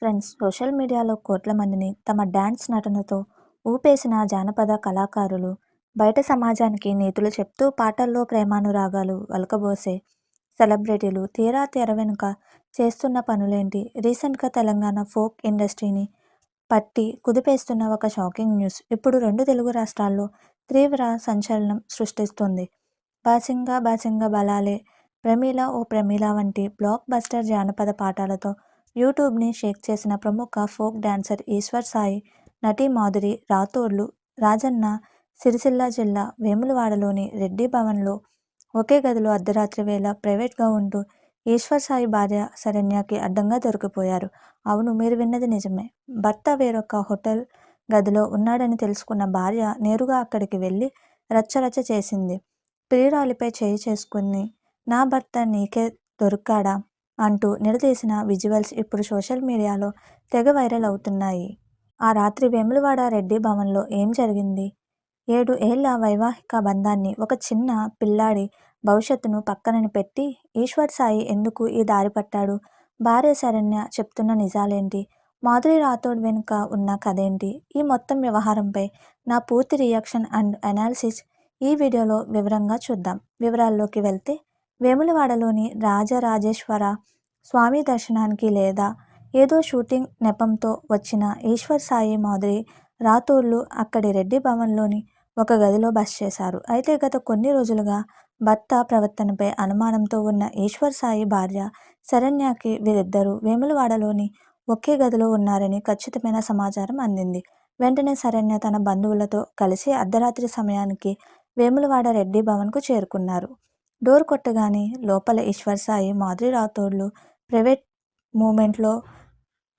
Friends, social మీడియాలో కోట్ల మందిని తమ డాన్స్ నటనతో ఊపేసిన జానపద కళాకారులు, బయట సమాజానికి నీతులు చెప్తూ పాటల్లో ప్రేమానురాగాలు ఒలకబోసే సెలబ్రిటీలు తీరా తెర వెనుక చేస్తున్న పనులేంటి? రీసెంట్గా తెలంగాణ ఫోక్ ఇండస్ట్రీని పట్టి కుదిపేస్తున్న ఒక షాకింగ్ న్యూస్ ఇప్పుడు రెండు తెలుగు రాష్ట్రాల్లో తీవ్ర సంచలనం సృష్టిస్తుంది. బాసింగా బాసింగా బలాలే, ప్రమీల ఓ ప్రమీల వంటి బ్లాక్ బస్టర్ జానపద పాటలతో యూట్యూబ్ని షేక్ చేసిన ప్రముఖ ఫోక్ డాన్సర్ ఈశ్వర్ సాయి, నటి మాధురి రాథోడ్లు రాజన్న సిరిసిల్ల జిల్లా వేములవాడలోని రెడ్డి భవన్లో ఒకే గదిలో అర్ధరాత్రి వేళ ప్రైవేట్గా ఉంటూ ఈశ్వర్ సాయి భార్య శరణ్యకి అడ్డంగా దొరికిపోయారు. అవును, మీరు విన్నది నిజమే. భర్త వేరొక హోటల్ గదిలో ఉన్నాడని తెలుసుకున్న భార్య నేరుగా అక్కడికి వెళ్ళి రచ్చరచ్చ చేసింది. ప్రియురాలిపై చేయి చేసుకుని నా భర్త నీకే దొరికాడా అంటూ నిలదీసిన విజువల్స్ ఇప్పుడు సోషల్ మీడియాలో తెగ వైరల్ అవుతున్నాయి. ఆ రాత్రి వేములవాడ రెడ్డి భవన్లో ఏం జరిగింది? 7 ఏళ్ల వైవాహిక బంధాన్ని, ఒక చిన్న పిల్లాడి భవిష్యత్తును పక్కన పెట్టి ఈశ్వర్ సాయి ఎందుకు ఈ దారి పట్టాడు? భార్య శరణ్య చెప్తున్న నిజాలేంటి? మాధురి రాథోడ్ వెనుక ఉన్న కథేంటి? ఈ మొత్తం వ్యవహారంపై నా పూర్తి రియాక్షన్ అండ్ అనాలిసిస్ ఈ వీడియోలో వివరంగా చూద్దాం. వివరాల్లోకి వెళ్తే, వేములవాడలోని రాజరాజేశ్వర స్వామి దర్శనానికి లేదా ఏదో షూటింగ్ నెపంతో వచ్చిన ఈశ్వర్ సాయి, మాధురి రాథోడ్లు అక్కడి రెడ్డి భవన్లోని ఒక గదిలో బస చేశారు. అయితే గత కొన్ని రోజులుగా భర్త ప్రవర్తనపై అనుమానంతో ఉన్న ఈశ్వర్ సాయి భార్య శరణ్యకి వీరిద్దరూ వేములవాడలోని ఒకే గదిలో ఉన్నారని ఖచ్చితమైన సమాచారం అందింది. వెంటనే శరణ్య తన బంధువులతో కలిసి అర్ధరాత్రి సమయానికి వేములవాడ రెడ్డి భవన్కు చేరుకున్నారు. డోర్ కొట్టగానే లోపల ఈశ్వర్ సాయి, మాధురి రాథోడ్లు ప్రైవేట్ మూమెంట్లో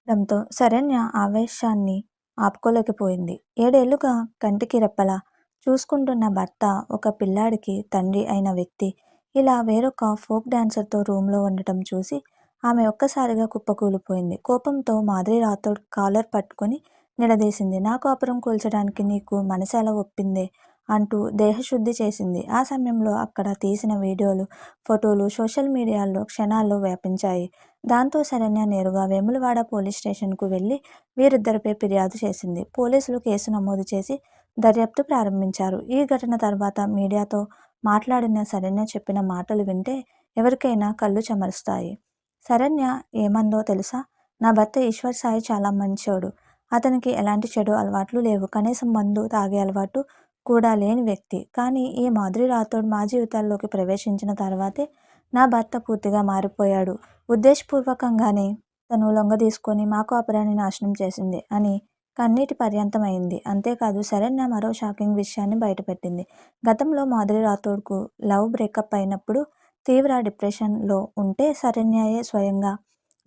డంతో శరణ్య ఆవేశాన్ని ఆపుకోలేకపోయింది. 7 ఏళ్లుగా కంటికి రెప్పలా చూసుకుంటున్న భర్త, ఒక పిల్లాడికి తండ్రి అయిన వ్యక్తి ఇలా వేరొక ఫోక్ డాన్సర్తో రూమ్లో ఉండటం చూసి ఆమె ఒక్కసారిగా కుప్పకూలిపోయింది. కోపంతో మాధురి రాథోడ్ కాలర్ పట్టుకొని నిలదీసింది. నా కాపురం కూల్చడానికి నీకు మనసెలా ఒప్పిందే అంటూ దేహశుద్ధి చేసింది. ఆ సమయంలో అక్కడ తీసిన వీడియోలు, ఫోటోలు సోషల్ మీడియాలో క్షణాల్లో వ్యాపించాయి. దాంతో శరణ్య నేరుగా వేములవాడ పోలీస్ స్టేషన్కు వెళ్లి వీరిద్దరిపై ఫిర్యాదు చేసింది. పోలీసులు కేసు నమోదు చేసి దర్యాప్తు ప్రారంభించారు. ఈ ఘటన తర్వాత మీడియాతో మాట్లాడిన శరణ్య చెప్పిన మాటలు వింటే ఎవరికైనా కళ్ళు చెమరుస్తాయి. శరణ్య ఏమందో తెలుసా? నా భర్త ఈశ్వర్ సాయి చాలా మంచోడు. అతనికి ఎలాంటి చెడు అలవాట్లు లేవు. కనీసం మందు తాగే అలవాటు కూడా లేని వ్యక్తి. కానీ ఈ మాధురి రాథోడ్ మా జీవితాల్లోకి ప్రవేశించిన తర్వాతే నా భర్త పూర్తిగా మారిపోయాడు. ఉద్దేశపూర్వకంగానే తను లొంగదీసుకొని మా కాపురాన్ని నాశనం చేసింది అని కన్నీటి పర్యంతమైంది. అంతేకాదు, శరణ్య మరో షాకింగ్ విషయాన్ని బయటపెట్టింది. గతంలో మాధురి రాథోడ్కు లవ్ బ్రేకప్ అయినప్పుడు తీవ్ర డిప్రెషన్లో ఉంటే శరణ్యయే స్వయంగా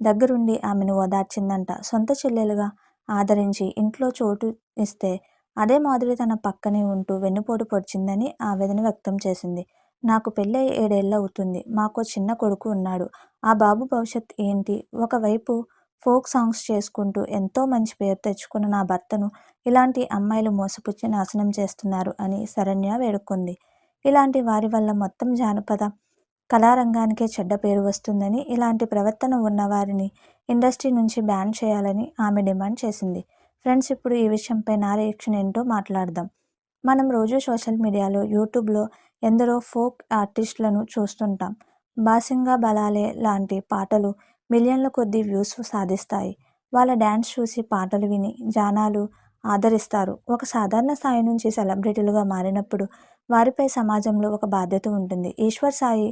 దగ్గరుండి ఆమెను ఓదార్చిందంట. సొంత చెల్లెలుగా ఆదరించి ఇంట్లో చోటు ఇస్తే అదే మాధురి తన పక్కనే ఉంటూ వెన్నుపోటు పొడిచిందని ఆవేదన వ్యక్తం చేసింది. నాకు పెళ్ళై 7 ఏళ్ళు అవుతుంది. మాకో చిన్న కొడుకు ఉన్నాడు. ఆ బాబు భవిష్యత్ ఏంటి? ఒకవైపు ఫోక్ సాంగ్స్ చేసుకుంటూ ఎంతో మంచి పేరు తెచ్చుకున్న నా భర్తను ఇలాంటి అమ్మాయిలు మోసపుచ్చి నాశనం చేస్తున్నారు అని శరణ్య వేడుకుంది. ఇలాంటి వారి వల్ల మొత్తం జానపద కళారంగానికే చెడ్డ పేరు వస్తుందని, ఇలాంటి ప్రవర్తన ఉన్న వారిని ఇండస్ట్రీ నుంచి బ్యాన్ చేయాలని ఆమె డిమాండ్ చేసింది. ఫ్రెండ్స్, ఇప్పుడు ఈ విషయంపై నా రియాక్షన్ ఏంటో మాట్లాడదాం. మనం రోజు సోషల్ మీడియాలో, యూట్యూబ్లో ఎందరో ఫోక్ ఆర్టిస్టులను చూస్తుంటాం. బాసింగా బలాలే లాంటి పాటలు మిలియన్ల కొద్దీ వ్యూస్ సాధిస్తాయి. వాళ్ళ డ్యాన్స్ చూసి, పాటలు విని జనాలు ఆదరిస్తారు. ఒక సాధారణ స్థాయి నుంచి సెలబ్రిటీలుగా మారినప్పుడు వారిపై సమాజంలో ఒక బాధ్యత ఉంటుంది. ఈశ్వర్ సాయి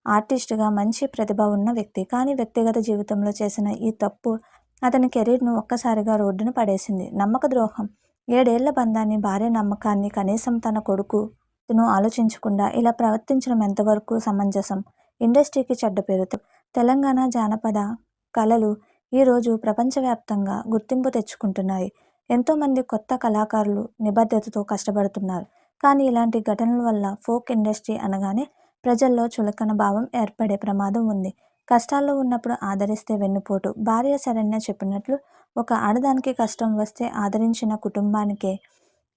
ఆర్టిస్టుగా మంచి ప్రతిభ ఉన్న వ్యక్తి. కానీ వ్యక్తిగత జీవితంలో చేసిన ఈ తప్పు అతని కెరీర్ను ఒక్కసారిగా రోడ్డున పడేసింది. నమ్మక ద్రోహం. 7 ఏళ్ల బంధాన్ని, భార్య నమ్మకాన్ని, కనీసం తన కొడుకును ఆలోచించకుండా ఇలా ప్రవర్తించడం ఎంతవరకు సమంజసం? ఇండస్ట్రీకి చెడ్డ పేరుతో తెలంగాణ జానపద కళలు ఈరోజు ప్రపంచవ్యాప్తంగా గుర్తింపు తెచ్చుకుంటున్నాయి. ఎంతోమంది కొత్త కళాకారులు నిబద్ధతతో కష్టపడుతున్నారు. కానీ ఇలాంటి ఘటనల వల్ల ఫోక్ ఇండస్ట్రీ అనగానే ప్రజల్లో చులకన భావం ఏర్పడే ప్రమాదం ఉంది. కష్టాల్లో ఉన్నప్పుడు ఆదరిస్తే వెన్నుపోటు. భార్య శరణ్య చెప్పినట్లు ఒక ఆడదానికి కష్టం వస్తే ఆదరించిన కుటుంబానికే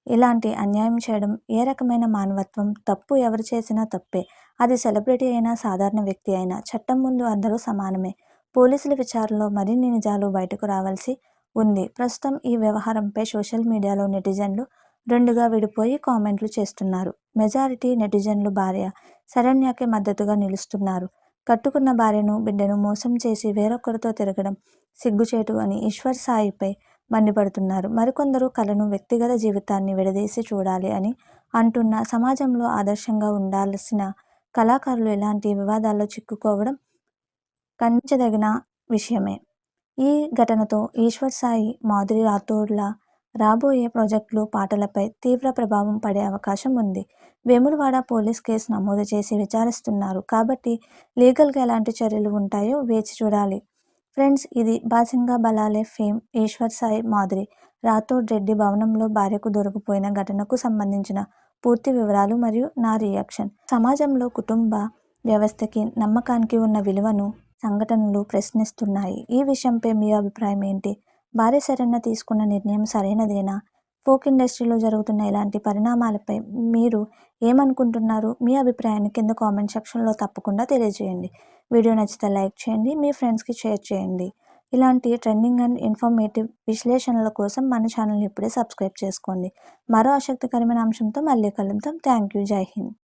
ఇలాంటి అన్యాయం చేయడం ఏ రకమైన మానవత్వం? తప్పు ఎవరు చేసినా తప్పే. అది సెలబ్రిటీ అయినా, సాధారణ వ్యక్తి అయినా చట్టం ముందు అందరూ సమానమే. పోలీసుల విచారణలో మరిన్ని నిజాలు బయటకు రావాల్సి ఉంది. ప్రస్తుతం ఈ వ్యవహారంపై సోషల్ మీడియాలో నెటిజన్లు రెండుగా విడిపోయి కామెంట్లు చేస్తున్నారు. మెజారిటీ నెటిజన్లు భార్య శరణ్యకే మద్దతుగా నిలుస్తున్నారు. కట్టుకున్న భార్యను, బిడ్డను మోసం చేసి వేరొకరితో తిరగడం సిగ్గుచేటు అని ఈశ్వర్ సాయిపై మండిపడుతున్నారు. మరికొందరు కళను, వ్యక్తిగత జీవితాన్ని విడదీసి చూడాలి అని అంటున్నా సమాజంలో ఆదర్శంగా ఉండాల్సిన కళాకారులు ఇలాంటి వివాదాల్లో చిక్కుకోవడం ఖండించదగిన విషయమే. ఈ ఘటనతో ఈశ్వర్ సాయి, మాధురి రాథోడ్ల రాబోయే ప్రాజెక్టులు, పాటలపై తీవ్ర ప్రభావం పడే అవకాశం ఉంది. వేములవాడ పోలీస్ కేసు నమోదు చేసి విచారిస్తున్నారు కాబట్టి లీగల్గా ఎలాంటి చర్యలు ఉంటాయో వేచి చూడాలి. ఫ్రెండ్స్, ఇది బాసింగా బలాలే ఫేమ్ ఈశ్వర్ సాయి, మాధురి రాథోడ్ రెడ్డి భవనంలో భార్యకు దొరికిపోయిన ఘటనకు సంబంధించిన పూర్తి వివరాలు మరియు నా రియాక్షన్. సమాజంలో కుటుంబ వ్యవస్థకి, నమ్మకానికి ఉన్న విలువను సంఘటనలు ప్రశ్నిస్తున్నాయి. ఈ విషయంపై మీ అభిప్రాయం ఏంటి? భార్య శరణ్య తీసుకున్న నిర్ణయం సరైనదేనా? ఫోక్ ఇండస్ట్రీలో జరుగుతున్న ఇలాంటి పరిణామాలపై మీరు ఏమనుకుంటున్నారు? మీ అభిప్రాయాన్ని కింద కామెంట్ సెక్షన్లో తప్పకుండా తెలియజేయండి. వీడియో నచ్చితే లైక్ చేయండి, మీ ఫ్రెండ్స్కి షేర్ చేయండి. ఇలాంటి ట్రెండింగ్ అండ్ ఇన్ఫర్మేటివ్ విశ్లేషణల కోసం మన ఛానల్ని ఇప్పుడే సబ్స్క్రైబ్ చేసుకోండి. మరో ఆసక్తికరమైన అంశంతో మళ్ళీ కలుద్దాం. Thank you. జై హింద్.